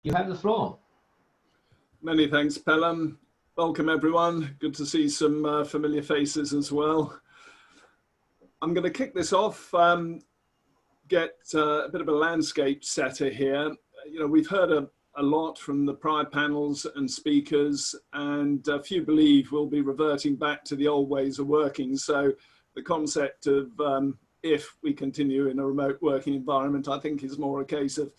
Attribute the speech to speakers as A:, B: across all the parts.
A: You have the floor.
B: Many thanks, Pelham. Welcome, everyone. Good to see some familiar faces as well. I'm going to kick this off, get a bit of a landscape setter here. You know, we've heard a lot from the prior panels and speakers, and a few believe we'll be reverting back to the old ways of working. So the concept of if we continue in a remote working environment, I think is more a case of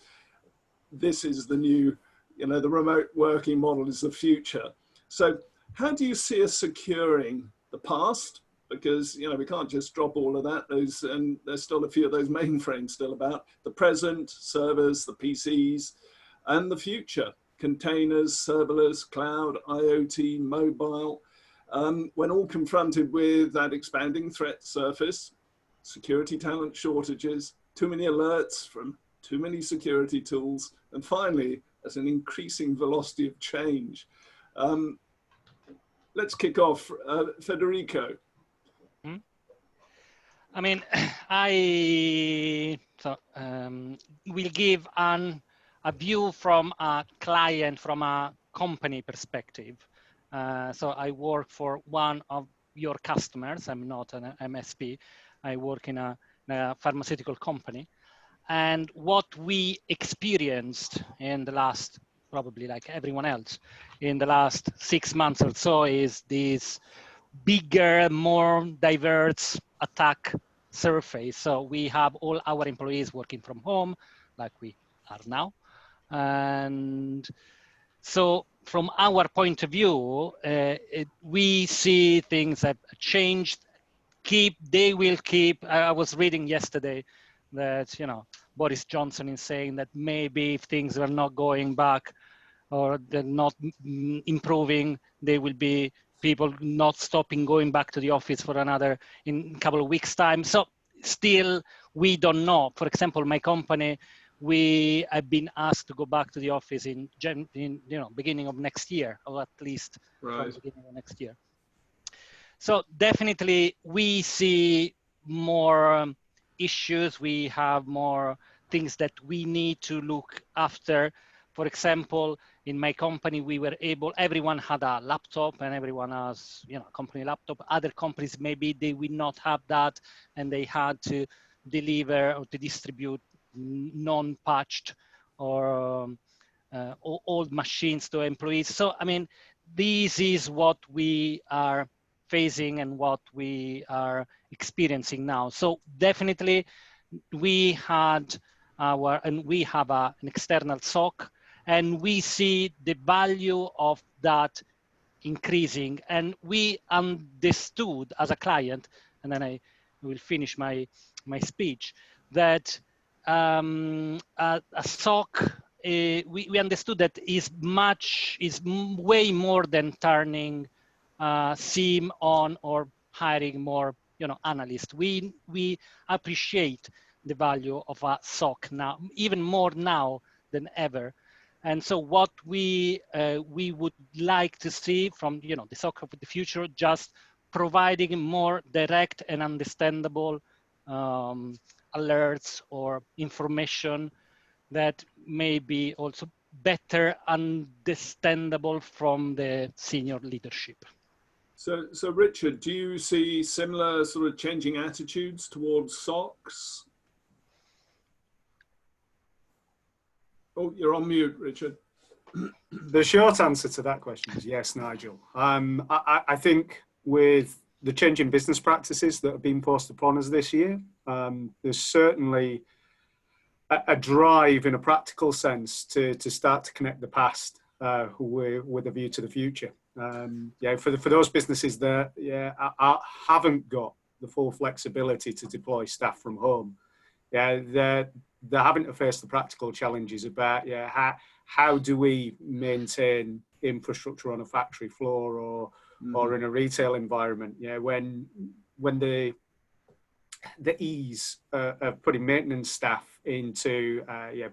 B: this is the new, you know, the remote working model is the future. So how do you see us securing the past? Because, you know, we can't just drop all of that. And there's still a few of those mainframes still about. The present, servers, the PCs, and the future, containers, serverless, cloud, IoT, mobile. When all confronted with that expanding threat surface, security talent shortages, too many alerts from too many security tools, and finally, at an increasing velocity of change. Let's kick off. Federico.
C: I mean, I will give a view from a client, from a company perspective. So I work for one of your customers. I'm not an MSP. I work in a pharmaceutical company. And what we experienced in the last, probably like everyone else, in the last 6 months or so is this bigger, more diverse attack surface. So we have all our employees working from home, like we are now. And so from our point of view, we see things have changed, they will keep. I was reading yesterday that, you know, Boris Johnson is saying that maybe if things are not going back or they're not improving, there will be people not stopping going back to the office for another in a couple of weeks' time. So still, we don't know. For example, my company, we have been asked to go back to the office in beginning of next year, or at least from the beginning of next year. So definitely, we see more issues. We have more things that we need to look after. For example, in my company, we were able, everyone had a laptop and everyone has, you know, a company laptop. Other companies, maybe they will not have that and they had to deliver or to distribute non-patched or old machines to employees. So, I mean, this is what we are facing and what we are experiencing now. So definitely we had we have an external SOC, and we see the value of that increasing. And we understood as a client, and then I will finish my speech, that a SOC, we understood that is way more than turning SIEM on or hiring more, you know, analysts. We appreciate the value of a SOC now, even more now than ever. And so what we would like to see from, you know, the SOC of the future, just providing more direct and understandable alerts or information that may be also better understandable from the senior leadership.
B: So Richard, do you see similar sort of changing attitudes towards SOCs? Oh, you're on mute, Richard.
D: The short answer to that question is yes, Nigel. I think with the change in business practices that have been forced upon us this year, there's certainly a drive in a practical sense to start to connect the past with a view to the future. For those businesses that haven't got the full flexibility to deploy staff from home, they're having to face the practical challenges about how do we maintain infrastructure on a factory floor or in a retail environment. When the ease of putting maintenance staff into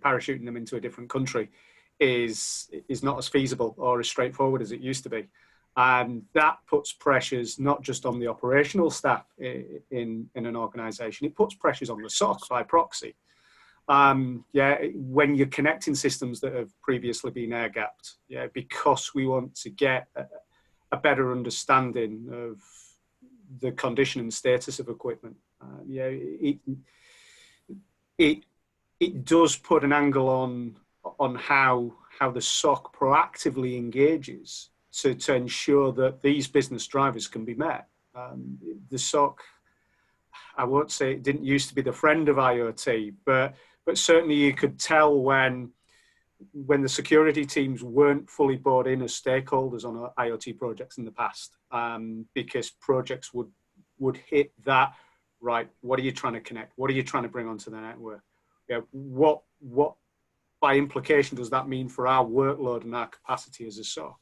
D: parachuting them into a different country is not as feasible or as straightforward as it used to be. And that puts pressures not just on the operational staff in an organization, it puts pressures on the SOC by proxy. when you're connecting systems that have previously been air-gapped, because we want to get a better understanding of the condition and status of equipment. It does put an angle on how the SOC proactively engages to ensure that these business drivers can be met. The SOC, I won't say it didn't used to be the friend of IoT, but certainly you could tell when the security teams weren't fully bought in as stakeholders on IoT projects in the past, because projects would hit that, right, what are you trying to connect? What are you trying to bring onto the network? What by implication does that mean for our workload and our capacity as a SOC?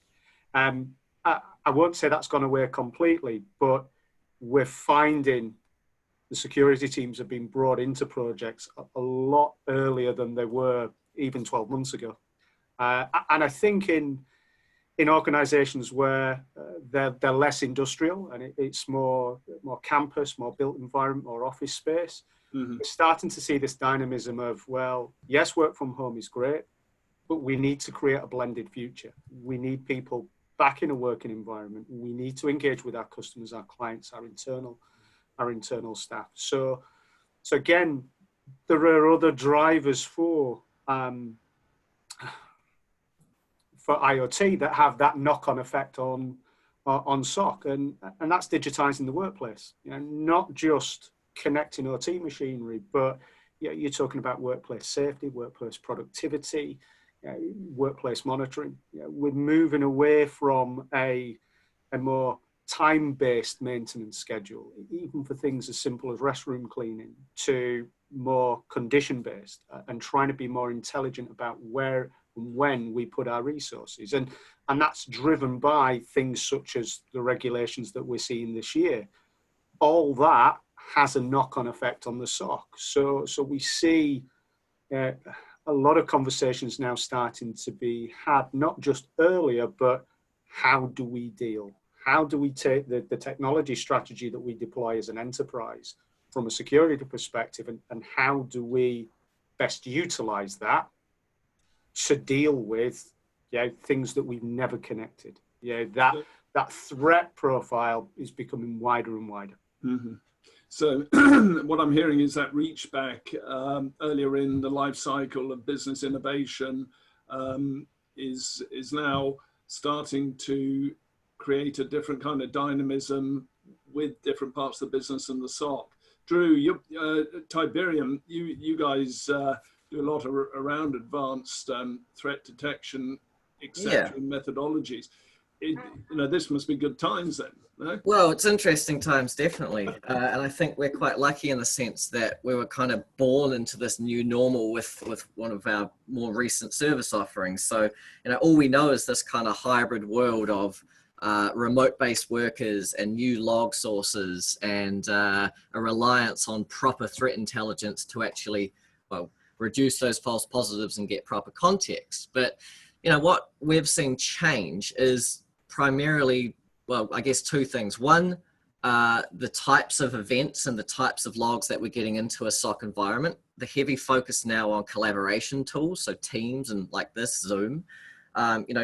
D: I won't say that's gone away completely, but we're finding the security teams have been brought into projects a lot earlier than they were even 12 months ago. And I think in organizations where they're less industrial and it's more campus, more built environment, more office space, we're starting to see this dynamism of, well, yes, work from home is great, but we need to create a blended future. We need people back in a working environment. We need to engage with our customers, our clients, our internal staff. So again, there are other drivers for IoT that have that knock-on effect on SOC, and that's digitizing the workplace. Not just connecting OT machinery, but you're talking about workplace safety, workplace productivity, workplace monitoring. We're moving away from a more time-based maintenance schedule, even for things as simple as restroom cleaning, to more condition-based and trying to be more intelligent about where and when we put our resources. And that's driven by things such as the regulations that we're seeing this year. All that has a knock-on effect on the SOC. So we see a lot of conversations now starting to be had, not just earlier, but how do we deal? How do we take the technology strategy that we deploy as an enterprise from a security perspective, and how do we best utilize that to deal with things that we've never connected? That threat profile is becoming wider and wider.
B: Mm-hmm. So what I'm hearing is that reach back earlier in the life cycle of business innovation is now starting to create a different kind of dynamism with different parts of the business and the SOC. Drew, Tiberium, you guys do a lot around advanced threat detection, etc. methodologies. This must be good times then. No?
A: Well, it's interesting times, definitely. And I think we're quite lucky in the sense that we were kind of born into this new normal with one of our more recent service offerings. So, all we know is this kind of hybrid world of remote-based workers and new log sources and a reliance on proper threat intelligence to actually, reduce those false positives and get proper context. But, what we've seen change is primarily, I guess two things. One, the types of events and the types of logs that we're getting into a SOC environment. The heavy focus now on collaboration tools, so Teams and like this, Zoom.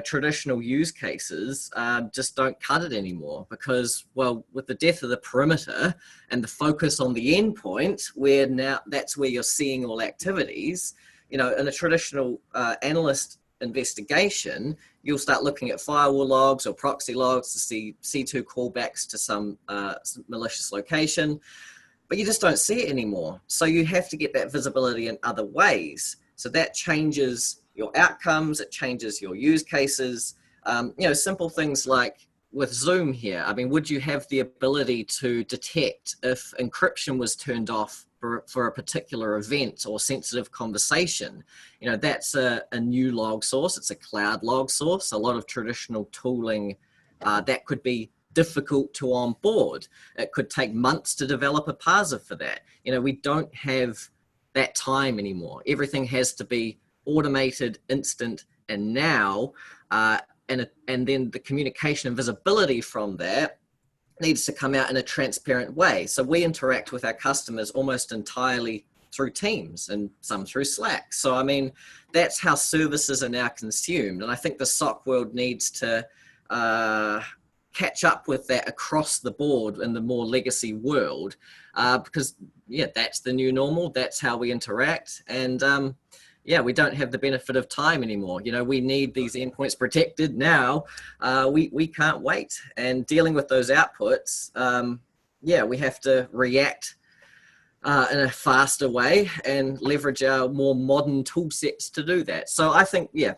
A: Traditional use cases just don't cut it anymore because, with the death of the perimeter and the focus on the endpoint, where now that's where you're seeing all activities, in a traditional analyst investigation, you'll start looking at firewall logs or proxy logs to see C2 callbacks to some malicious location, but you just don't see it anymore. So you have to get that visibility in other ways. So that changes your outcomes, it changes your use cases. Simple things like with Zoom here, would you have the ability to detect if encryption was turned off for a particular event or sensitive conversation? That's a new log source. It's a cloud log source. A lot of traditional tooling that could be difficult to onboard. It could take months to develop a parser for that. We don't have that time anymore. Everything has to be automated, instant, and now, and then the communication and visibility from that needs to come out in a transparent way. So we interact with our customers almost entirely through Teams and some through Slack. So, I mean, that's how services are now consumed. And I think the SOC world needs to catch up with that across the board in the more legacy world, because, yeah, that's the new normal. That's how we interact. And, yeah, we don't have the benefit of time anymore. You know, we need these endpoints protected now. We can't wait. And dealing with those outputs, yeah, we have to react in a faster way and leverage our more modern tool sets to do that. So I think, yeah,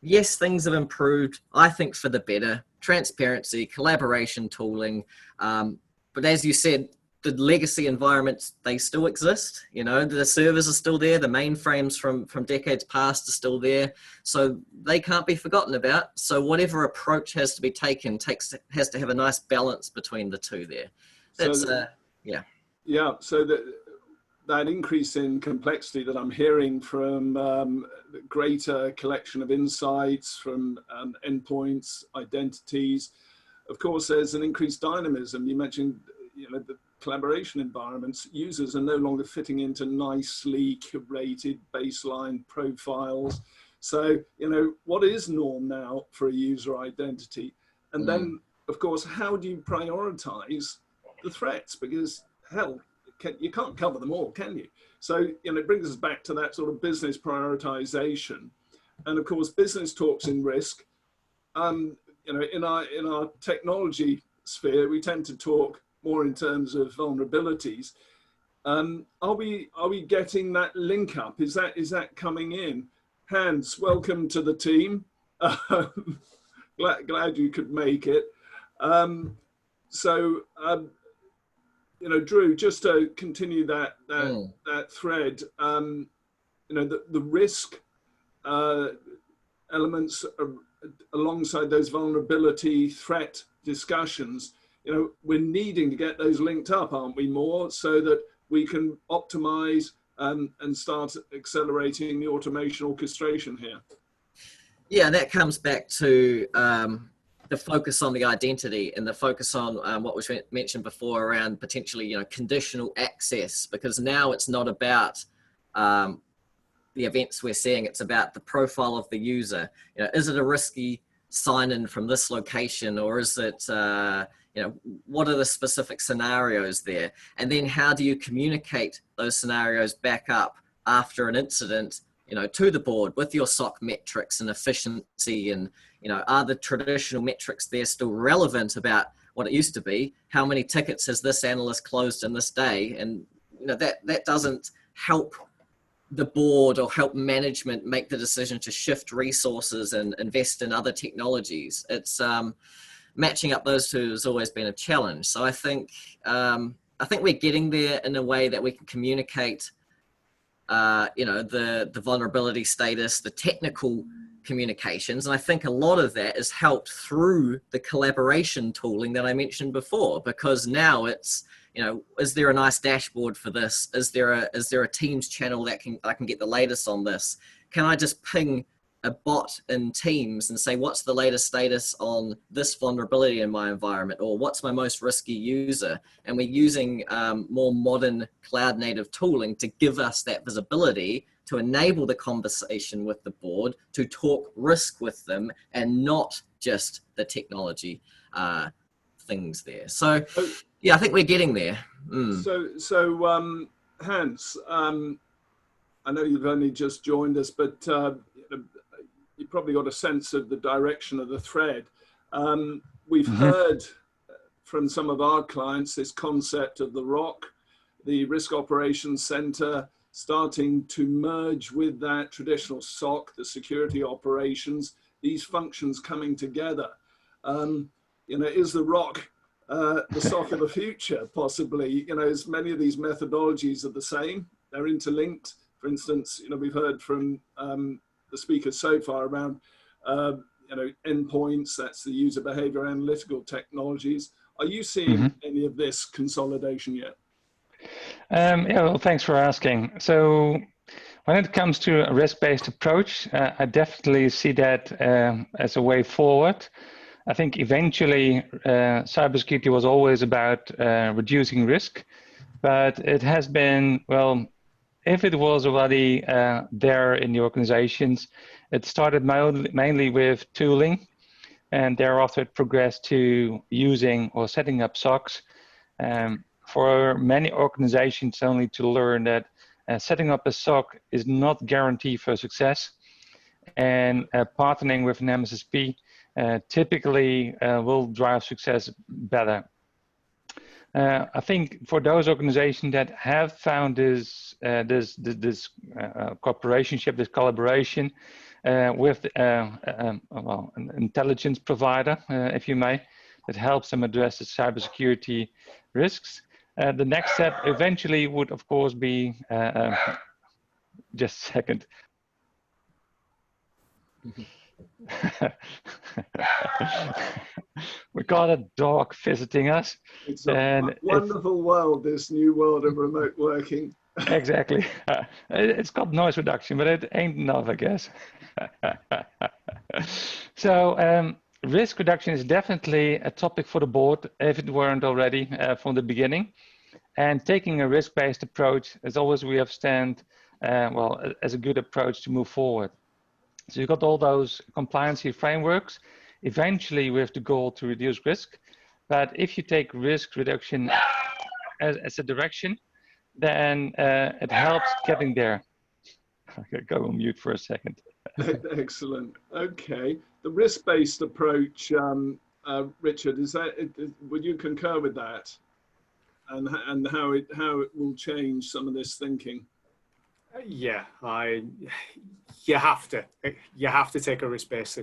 A: yes, things have improved, I think for the better. Transparency, collaboration, tooling. But as you said, the legacy environments, they still exist. You know, the servers are still there. The mainframes from decades past are still there. So they can't be forgotten about. So whatever approach has to be taken has to have a nice balance between the two there. That's, yeah.
B: Yeah, so that increase in complexity that I'm hearing from the greater collection of insights from endpoints, identities. Of course, there's an increased dynamism. You mentioned, you know, the collaboration environments. Users are no longer fitting into nicely curated baseline profiles. So, you know, what is norm now for a user identity? And then, of course, how do you prioritize the threats? Because, hell, you can't cover them all, can you? So, you know, it brings us back to that sort of business prioritization. And of course, business talks in risk. You know, in our technology sphere, we tend to talk more in terms of vulnerabilities. Are we getting that link up? Is that coming in? Hans, welcome to the team. Glad you could make it. You know, Drew, just to continue that thread, you know, the risk elements alongside those vulnerability threat discussions, you know, we're needing to get those linked up, aren't we, more, so that we can optimize and start accelerating the automation orchestration here?
A: Yeah, that comes back to the focus on the identity and the focus on what was mentioned before around potentially, you know, conditional access, because now it's not about the events we're seeing, it's about the profile of the user. You know, is it a risky sign-in from this location, or is it, you know, what are the specific scenarios there? And then how do you communicate those scenarios back up after an incident, you know, to the board with your SOC metrics and efficiency, and, you know, are the traditional metrics there still relevant about what it used to be? How many tickets has this analyst closed in this day? And, you know, that doesn't help the board or help management make the decision to shift resources and invest in other technologies. It's matching up those two has always been a challenge. So I think we're getting there in a way that we can communicate, you know, the vulnerability status, the technical communications. And I think a lot of that is helped through the collaboration tooling that I mentioned before, because now it's, you know, is there a nice dashboard for this? Is there a Teams channel that I can get the latest on this? Can I just ping a bot in Teams and say, what's the latest status on this vulnerability in my environment? Or what's my most risky user? And we're using more modern cloud native tooling to give us that visibility, to enable the conversation with the board, to talk risk with them, and not just the technology things there. So yeah, I think we're getting there.
B: So Hans, I know you've only just joined us, but you probably got a sense of the direction of the thread. We've heard from some of our clients this concept of the ROC, the Risk Operations Center, starting to merge with that traditional SOC, the security operations, these functions coming together. You know, is the ROC the SOC of the future, possibly? You know, as many of these methodologies are the same, they're interlinked. For instance, you know, we've heard from the speakers so far around, you know, endpoints, that's the user behavior analytical technologies. Are you seeing any of this consolidation yet?
E: Yeah, well, thanks for asking. So when it comes to a risk-based approach, I definitely see that as a way forward. I think eventually cybersecurity was always about reducing risk, but it has been, well, if it was already there in the organizations, it started mainly with tooling, and thereafter it progressed to using or setting up SOCs. For many organizations, only to learn that setting up a SOC is not guaranteed for success, and partnering with an MSSP typically will drive success better. I think for those organizations that have found this cooperationship, this collaboration with well, an intelligence provider, if you may, that helps them address the cybersecurity risks. The next step eventually would, of course, be just a second. We got a dog visiting us.
B: It's a wonderful world, this new world of remote working.
E: Exactly. It's got noise reduction, but it ain't enough, I guess. So risk reduction is definitely a topic for the board, if it weren't already from the beginning. And taking a risk-based approach is always, we have stand, well, as a good approach to move forward. So you've got all those compliancy frameworks, eventually with the goal to reduce risk. But if you take risk reduction as a direction, then it helps getting there. Okay, go on mute for a second.
B: Excellent. Okay, the risk-based approach, Richard, would you concur with that, and how it will change some of this thinking?
D: Yeah, you have to take a risk-based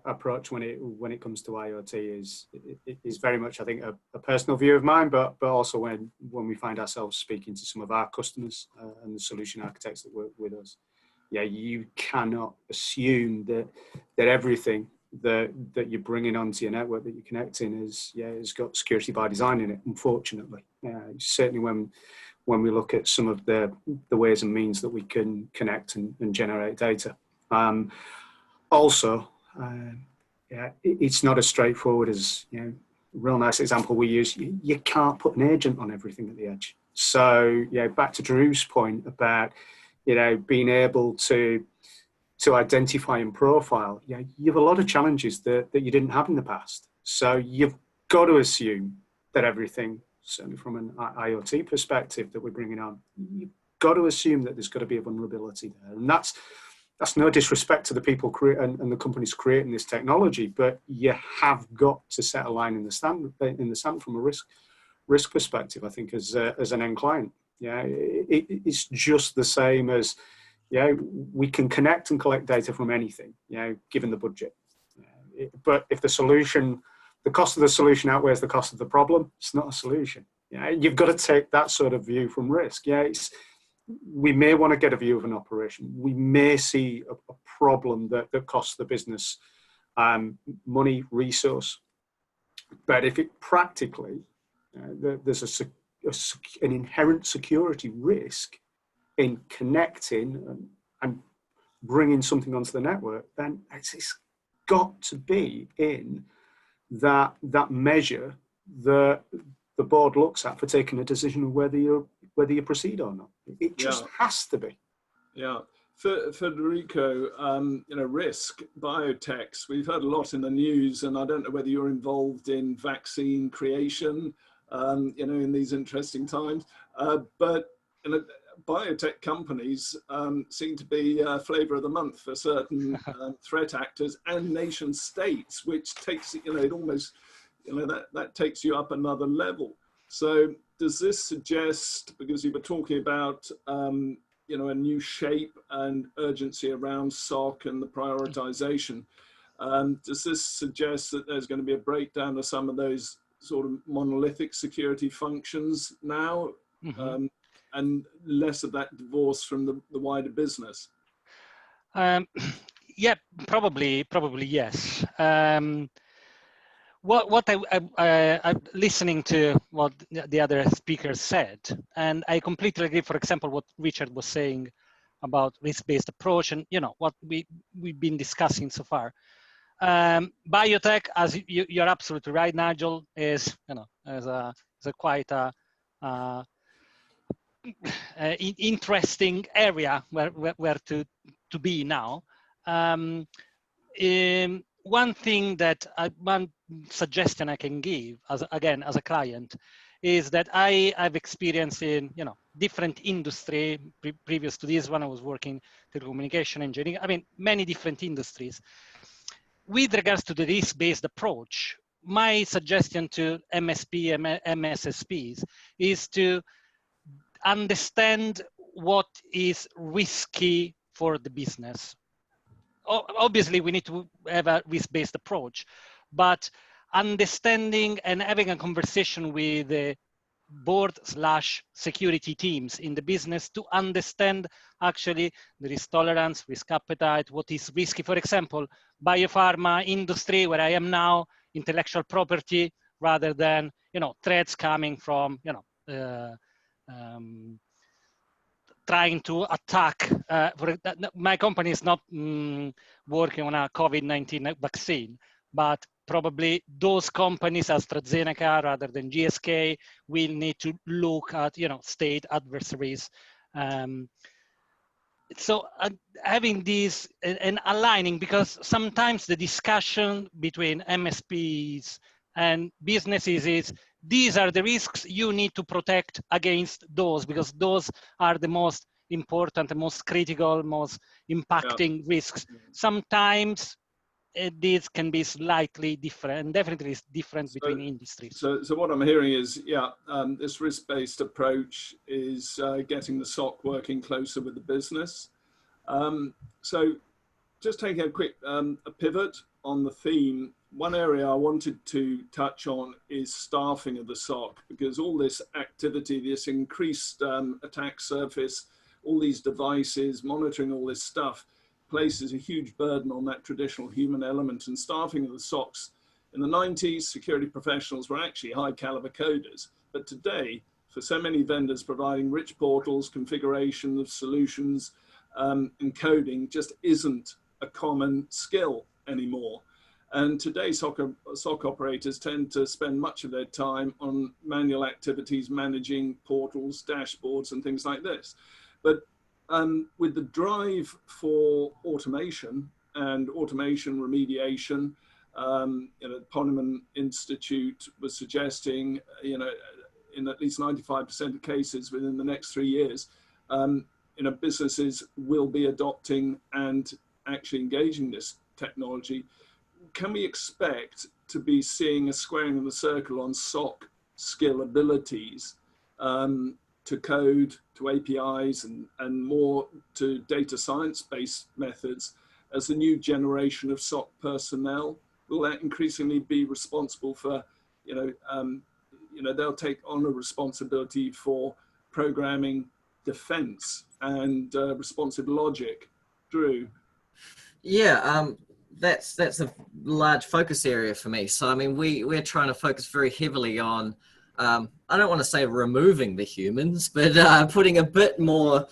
D: approach when it comes to IoT. Is very much, I think, a personal view of mine, but also when we find ourselves speaking to some of our customers and the solution architects that work with us. Yeah, you cannot assume that everything that you're bringing onto your network that you're connecting has got security by design in it. Unfortunately, certainly when we look at some of the ways and means that we can connect and generate data. Also, it's not as straightforward as, real nice example we use, you can't put an agent on everything at the edge. So, back to Drew's point about, being able to identify and profile, you have a lot of challenges that you didn't have in the past. So you've got to assume that everything, certainly from an IoT perspective that we're bringing on, you've got to assume that there's got to be a vulnerability there. And that's no disrespect to the people and the companies creating this technology, but you have got to set a line in the sand from a risk perspective, I think, as an end client. It's just the same as, we can connect and collect data from anything, given the budget. But if the cost of the solution outweighs the cost of the problem, it's not a solution. You've got to take that sort of view from risk. We may want to get a view of an operation. We may see a problem that costs the business money, resource. But if it practically, there's an inherent security risk in connecting and bringing something onto the network, then it's got to be in that measure that the board looks at for taking a decision of whether you proceed or not. It just has to be. Yeah.
B: Federico, risk, biotechs, we've heard a lot in the news, and I don't know whether you're involved in vaccine creation, in these interesting times, but biotech companies seem to be flavor of the month for certain threat actors and nation states, which takes, it almost, that takes you up another level. So does this suggest, because you were talking about, a new shape and urgency around SOC and the prioritization, does this suggest that there's going to be a breakdown of some of those sort of monolithic security functions now? Mm-hmm. And less of that divorce from the wider business?
C: Yeah, probably yes. What I'm listening to what the other speakers said, and I completely agree. For example, what Richard was saying about risk-based approach, and what we've been discussing so far. Biotech, as you're absolutely right, Nigel, is quite a interesting area where to be now. One thing that one suggestion I can give as a client is that I've experienced in different industry. Previous to this one, I was working telecommunication engineering. I mean, many different industries. With regards to the risk-based approach, my suggestion to MSP and MSSPs is to understand what is risky for the business. Obviously, we need to have a risk-based approach, but understanding and having a conversation with the board/security teams in the business to understand actually the risk tolerance, risk appetite, what is risky. For example, biopharma industry, where I am now, intellectual property, rather than threats coming from trying to attack. My company is not working on a COVID-19 vaccine, but probably those companies, AstraZeneca rather than GSK, will need to look at state adversaries. So having these and aligning, because sometimes the discussion between MSPs and businesses is, these are the risks, you need to protect against those, because those are the most important, the most critical, most impacting risks. Sometimes these can be slightly different, and definitely it's different between industries.
B: So what I'm hearing is, this risk-based approach is getting the SOC working closer with the business. So just taking a quick a pivot on the theme, one area I wanted to touch on is staffing of the SOC, because all this activity, this increased attack surface, all these devices, monitoring all this stuff, places a huge burden on that traditional human element. And staffing of the SOCs, in the 90s, security professionals were actually high caliber coders. But today, for so many vendors providing rich portals, configuration of solutions, and coding just isn't a common skill anymore. And today, SOC operators tend to spend much of their time on manual activities, managing portals, dashboards, and things like this. But with the drive for automation and automation remediation, the Ponemon Institute was suggesting, in at least 95% of cases within the next 3 years, businesses will be adopting and actually engaging this technology. Can we expect to be seeing a squaring of the circle on SOC skill abilities, to code, to APIs, and more to data science-based methods as the new generation of SOC personnel? Will that increasingly be responsible for, they'll take on a responsibility for programming defense and responsive logic? Drew?
A: Yeah, that's a large focus area for me. So I mean, we're trying to focus very heavily on, I don't want to say removing the humans, but putting a bit more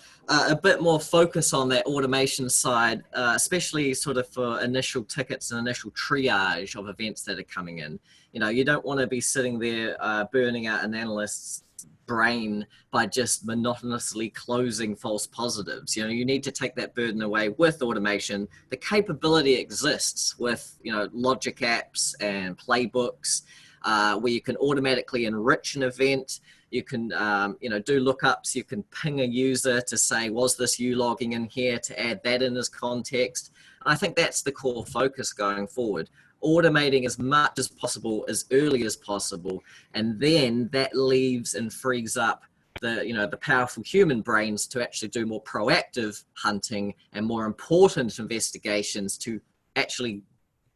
A: focus on that automation side, especially sort of for initial tickets and initial triage of events that are coming in. You don't want to be sitting there burning out an analyst's brain by just monotonously closing false positives. You need to take that burden away with automation. The capability exists with logic apps and playbooks, where you can automatically enrich an event. You can do lookups. You can ping a user to say, was this you logging in here, to add that in as context. And I think that's the core focus going forward. Automating as much as possible, as early as possible, and then that leaves and frees up the powerful human brains to actually do more proactive hunting and more important investigations to actually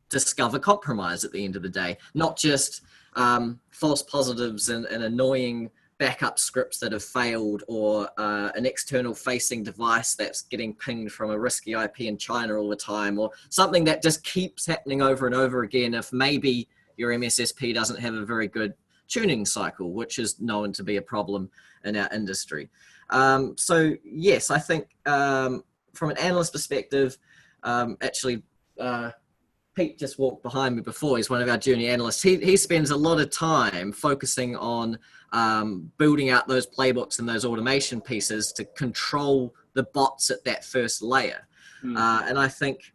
A: discover compromise at the end of the day, not just false positives and annoying backup scripts that have failed, or an external facing device that's getting pinged from a risky IP in China all the time, or something that just keeps happening over and over again if maybe your MSSP doesn't have a very good tuning cycle, which is known to be a problem in our industry. So yes, I think from an analyst perspective, Pete just walked behind me before. He's one of our junior analysts. He spends a lot of time focusing on building out those playbooks and those automation pieces to control the bots at that first layer. And I think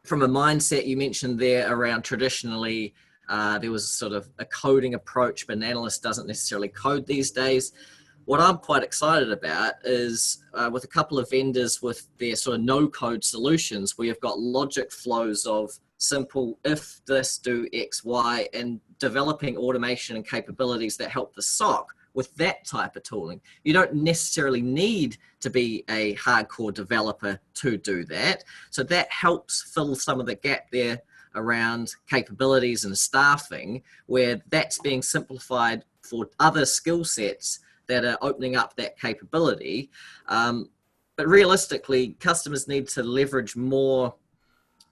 A: from a mindset you mentioned there around traditionally, there was sort of a coding approach, but an analyst doesn't necessarily code these days. What I'm quite excited about is with a couple of vendors with their sort of no-code solutions, we have got logic flows of simple if this, do X, Y, and developing automation and capabilities that help the SOC with that type of tooling. You don't necessarily need to be a hardcore developer to do that. So that helps fill some of the gap there around capabilities and staffing, where that's being simplified for other skill sets that are opening up that capability. But realistically, customers need to leverage more,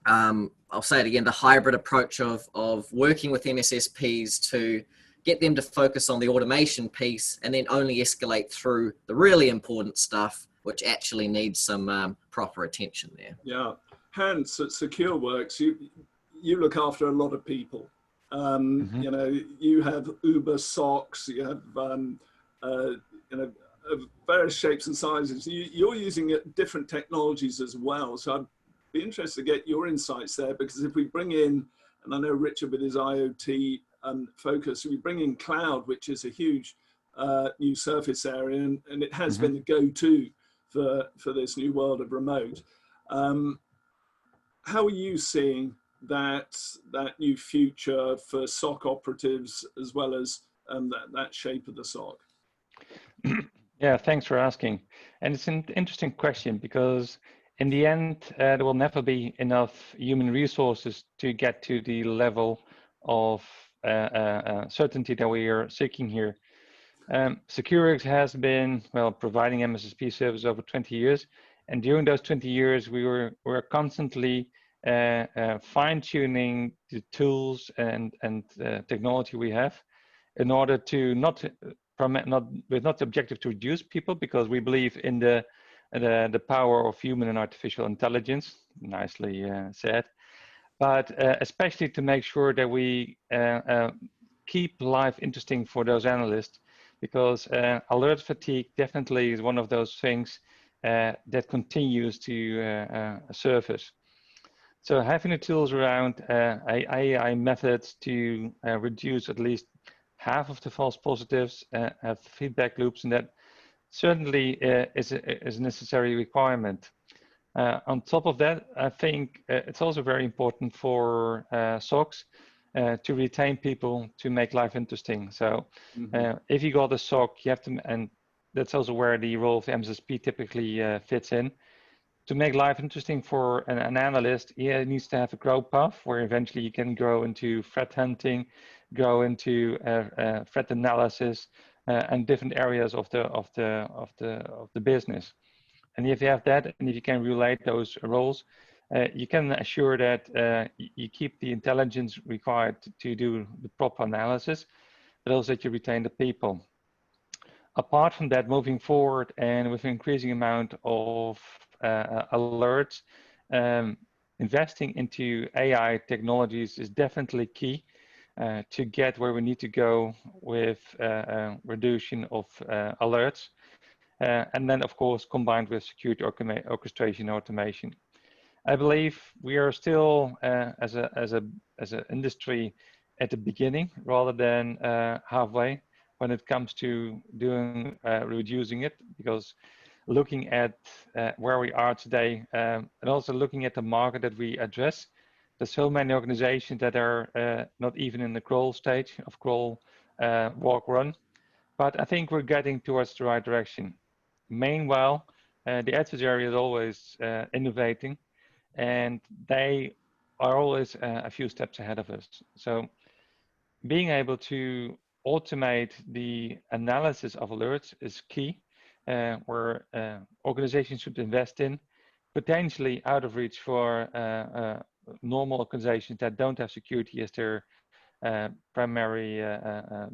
A: I'll say it again, the hybrid approach of working with MSSPs to get them to focus on the automation piece and then only escalate through the really important stuff, which actually needs some proper attention there.
B: Yeah. Hans at Secureworks, you look after a lot of people. You know, you have Uber SOCs, you have you know, of various shapes and sizes. You're using different technologies as well. So I'd be interested to get your insights there, because if we bring in, and I know Richard with his IoT focus, we bring in cloud, which is a huge new surface area, and it has been the go-to for this new world of remote. How are you seeing that new future for SOC operatives, as well as that shape of the SOC?
E: Yeah, thanks for asking. And it's an interesting question, because in the end, there will never be enough human resources to get to the level of certainty that we are seeking here. Secureworks has been, well, providing MSSP service over 20 years. And during those 20 years, we were constantly fine-tuning the tools and technology we have in order to not the objective to reduce people, because we believe in the power of human and artificial intelligence, nicely said, but especially to make sure that we keep life interesting for those analysts, because alert fatigue definitely is one of those things that continues to surface. So having the tools around AI methods to reduce at least half of the false positives, have feedback loops, and that certainly is a necessary requirement. On top of that, I think it's also very important for SOCs to retain people to make life interesting. So if you got a SOC, you have to, and that's also where the role of the MSSP typically fits in. To make life interesting for an analyst, it needs to have a growth path where eventually you can grow into threat hunting, go into threat analysis, and different areas of the business. And if you have that, and if you can relate those roles, you can assure that you keep the intelligence required to do the proper analysis, but also that you retain the people. Apart from that, moving forward and with an increasing amount of alerts, investing into AI technologies is definitely key to get where we need to go with reduction of alerts. And then, of course, combined with security orchestration automation. I believe we are still, as an industry, at the beginning rather than halfway when it comes to doing reducing it, because looking at where we are today and also looking at the market that we address, there's so many organizations that are not even in the crawl stage of crawl, walk, run. But I think we're getting towards the right direction. Meanwhile, the adversary is always innovating, and they are always a few steps ahead of us. So being able to automate the analysis of alerts is key, where organizations should invest in, potentially out of reach for normal organizations that don't have security as their primary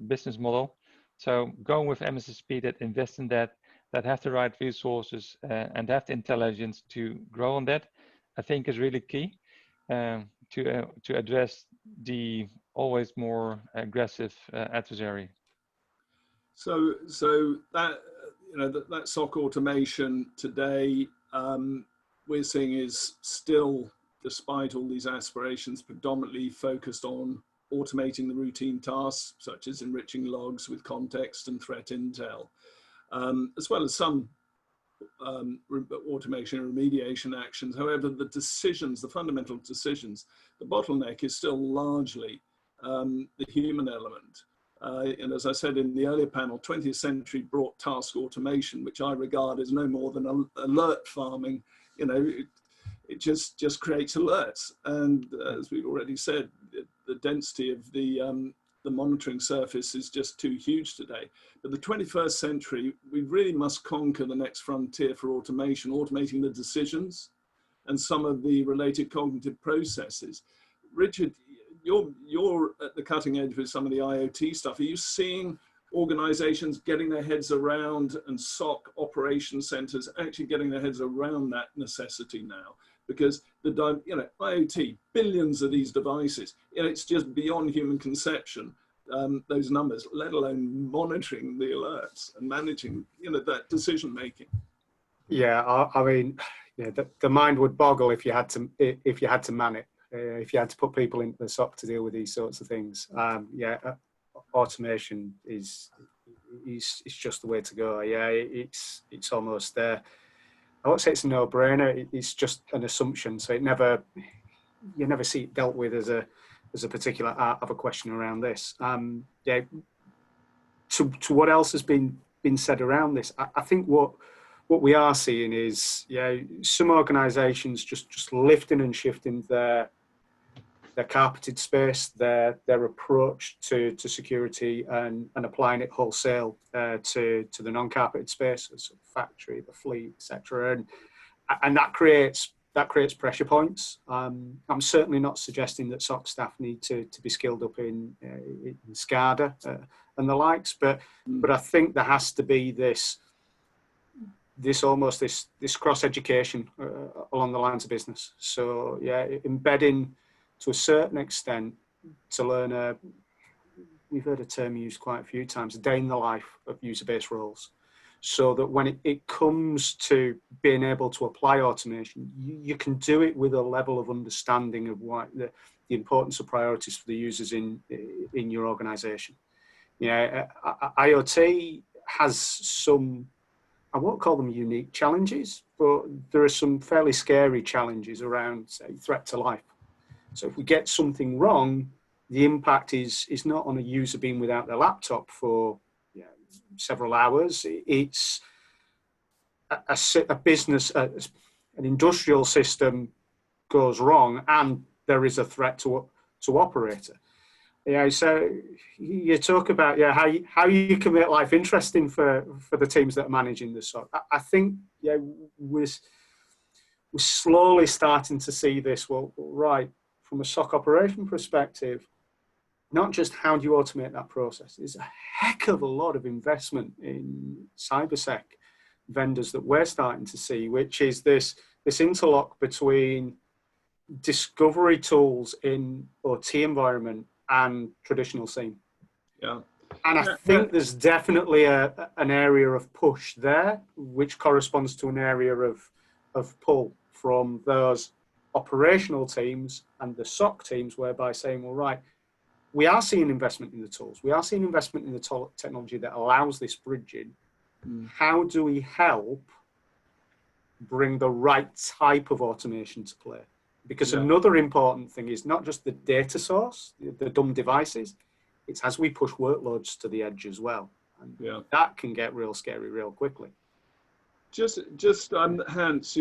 E: business model. So going with MSSP that invest in that have the right resources and have the intelligence to grow on that, I think is really key. to address the always more aggressive adversary.
B: So that that SOC automation today, we're seeing is still, despite all these aspirations, predominantly focused on automating the routine tasks, such as enriching logs with context and threat intel, as well as some automation and remediation actions. However, the decisions, the fundamental decisions, the bottleneck is still largely the human element. And as I said in the earlier panel, 20th century brought task automation, which I regard as no more than alert farming. It just creates alerts. And as we've already said, the density of the monitoring surface is just too huge today. But the 21st century, we really must conquer the next frontier for automation, automating the decisions and some of the related cognitive processes. Richard, you're at the cutting edge with some of the IoT stuff. Are you seeing organizations getting their heads around, and SOC operation centers actually getting their heads around that necessity now? Because IoT, billions of these devices, it's just beyond human conception, those numbers, let alone monitoring the alerts and managing, that decision making.
D: Yeah, I mean, the mind would boggle if you had to man it. If you had to put people into the SOC to deal with these sorts of things. Automation is just the way to go. Yeah, it's almost there. I won't say it's a no-brainer. It's just an assumption. So you never see it dealt with as a particular art of a question around this. To what else has been said around this, I think what we are seeing is some organisations just lifting and shifting their carpeted space, their approach to security, and applying it wholesale to the non-carpeted space, so factory, the fleet, etc. And that creates pressure points. I'm certainly not suggesting that SOC staff need to be skilled up in SCADA and the likes, but I think there has to be this cross education along the lines of business. So embedding to a certain extent to learn we've heard a term used quite a few times, a day in the life of user-based roles, so that when it comes to being able to apply automation, you can do it with a level of understanding of what the importance of priorities for the users in your organization. IoT has some, I won't call them unique challenges, but there are some fairly scary challenges around, say, threat to life. So if we get something wrong, the impact is not on a user being without their laptop for several hours. It's a business, an industrial system goes wrong, and there is a threat to operator. So you talk about how you can make life interesting for the teams that are managing the SOC. I think we're slowly starting to see this. Well, right, from a SOC operation perspective, not just how do you automate that process. There's a heck of a lot of investment in cybersec vendors that we're starting to see, which is this interlock between discovery tools in OT environment and traditional SIEM. Yeah. And I think there's definitely an area of push there, which corresponds to an area of pull from those operational teams and the SOC teams, whereby saying, well, right, we are seeing investment in the tools. We are seeing investment in the technology that allows this bridging. How do we help bring the right type of automation to play? Because another important thing is not just the data source, the dumb devices, it's as we push workloads to the edge as well. And that can get real scary real quickly.
B: Just Hans,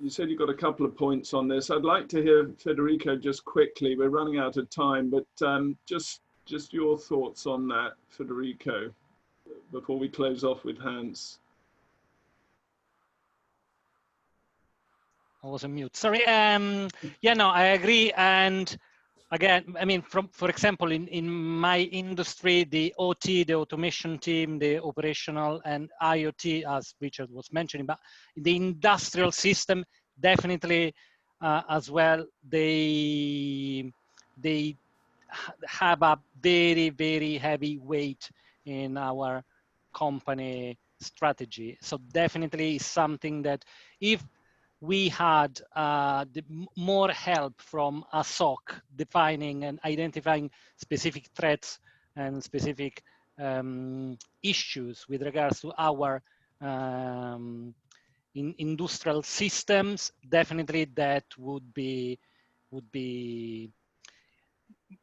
B: you said you got a couple of points on this. I'd like to hear Federico just quickly. We're running out of time, but just your thoughts on that, Federico, before we close off with Hans.
C: I was on mute. Sorry. I agree. And again, I mean, for example, in my industry, the OT, the automation team, the operational and IoT, as Richard was mentioning, but the industrial system, definitely as well, they have a very, very heavy weight in our company strategy. So definitely something that if we had more help from a SOC defining and identifying specific threats and specific issues with regards to our industrial systems, definitely that would be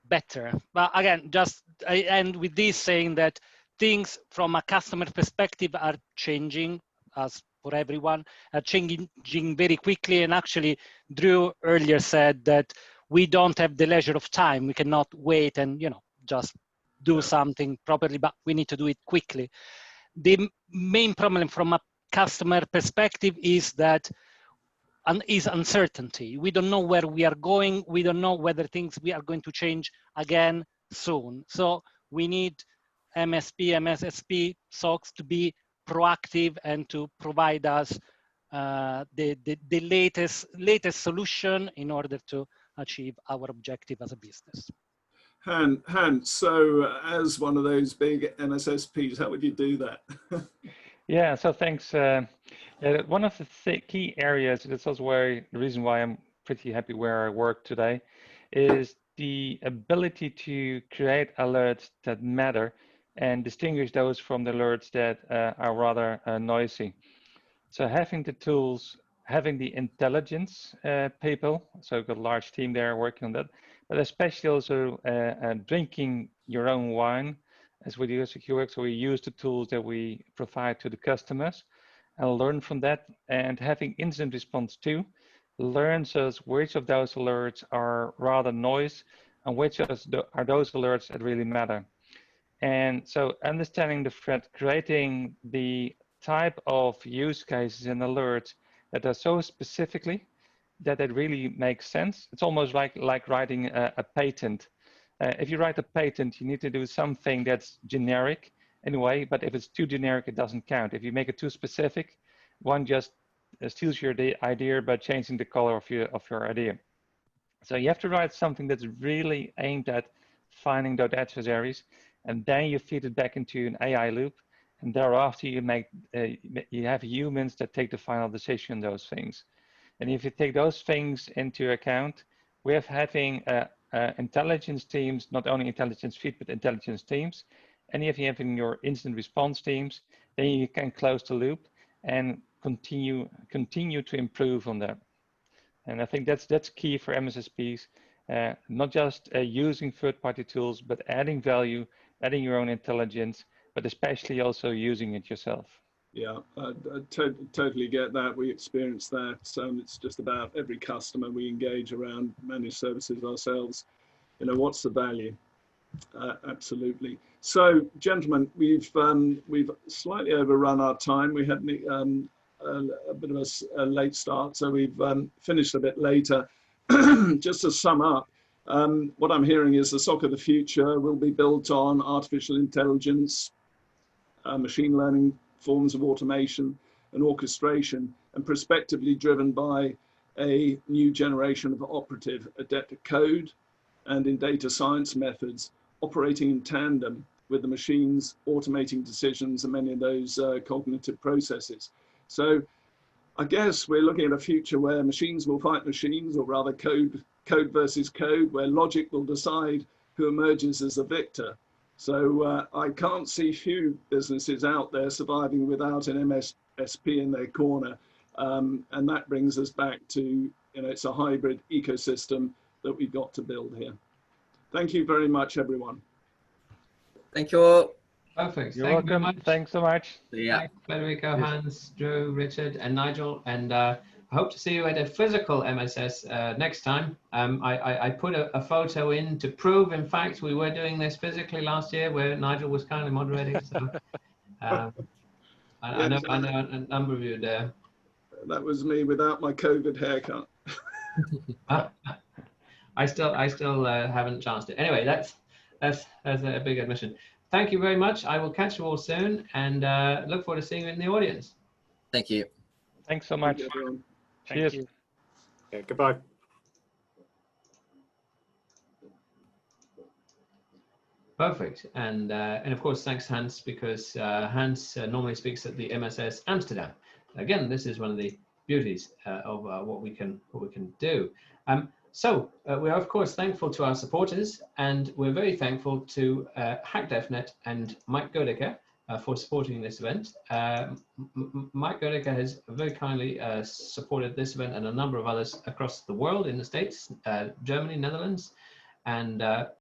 C: better. But again, just I end with this saying that things from a customer perspective are changing, as for everyone, are changing very quickly. And actually, Drew earlier said that we don't have the leisure of time. We cannot wait and just do something properly, but we need to do it quickly. The main problem from a customer perspective is that is uncertainty. We don't know where we are going. We don't know whether things we are going to change again soon. So we need MSP, MSSP, SOCs to be proactive and to provide us the latest solution in order to achieve our objective as a business.
B: Hans, so as one of those big MSSPs, how would you do that?
E: Yeah, so thanks. One of the key areas, that's also the reason why I'm pretty happy where I work today, is the ability to create alerts that matter and distinguish those from the alerts that are rather noisy. So having the tools, having the intelligence people, so I've got a large team there working on that, but especially also drinking your own wine, as we do at Secureworks. So we use the tools that we provide to the customers and learn from that, and having incident response too learns us which of those alerts are rather noise and which are those alerts that really matter. And so understanding the threat, creating the type of use cases and alerts that are so specifically that it really makes sense. It's almost like writing a patent. If you write a patent, you need to do something that's generic anyway, but if it's too generic, it doesn't count. If you make it too specific, one just steals your idea by changing the color of your idea. So you have to write something that's really aimed at finding those adversaries, and then you feed it back into an AI loop, and thereafter you have humans that take the final decision on those things. And if you take those things into account, we have having intelligence teams, not only intelligence feed, but intelligence teams. And if you have in your incident response teams, then you can close the loop and continue to improve on that. And I think that's key for MSSPs, not just using third-party tools, but adding value, adding your own intelligence, but especially also using it yourself.
B: Yeah, I totally get that. We experience that. It's just about every customer we engage around managed services ourselves. What's the value? Absolutely. So, gentlemen, we've slightly overrun our time. We had a bit of a late start, so we've finished a bit later. Just to sum up, what I'm hearing is the SOC of the future will be built on artificial intelligence, machine learning, forms of automation and orchestration, and prospectively driven by a new generation of operative adept at code and in data science methods, operating in tandem with the machines, automating decisions and many of those cognitive processes. So I guess we're looking at a future where machines will fight machines, or rather code versus code, where logic will decide who emerges as the victor. So I can't see few businesses out there surviving without an MSSP in their corner. And that brings us back to, it's a hybrid ecosystem that we've got to build here. Thank you very much, everyone.
A: Thank you all.
F: Perfect.
E: You're welcome. Thanks so much.
A: Yeah.
F: Thanks, Federico, Hans, Drew, Richard, and Nigel. And I hope to see you at a physical MSS next time. I put a photo in to prove, in fact, we were doing this physically last year, where Nigel was kindly moderating. So I know a number of you there.
B: That was me without my COVID haircut.
F: I still haven't chanced it. Anyway, that's a big admission. Thank you very much. I will catch you all soon, and look forward to seeing you in the audience.
A: Thank you.
E: Thanks so much.
B: Thank you, everyone.
E: Cheers.
C: Thank you.
D: Yeah, goodbye.
F: Perfect. And of course, thanks, Hans, because Hans normally speaks at the MSS Amsterdam. Again, this is one of the beauties of what we can do. So we are, of course, thankful to our supporters, and we're very thankful to HackDevNet and Mike Godecker for supporting this event. Mike Godecker has very kindly supported this event and a number of others across the world in the States, Germany, Netherlands, and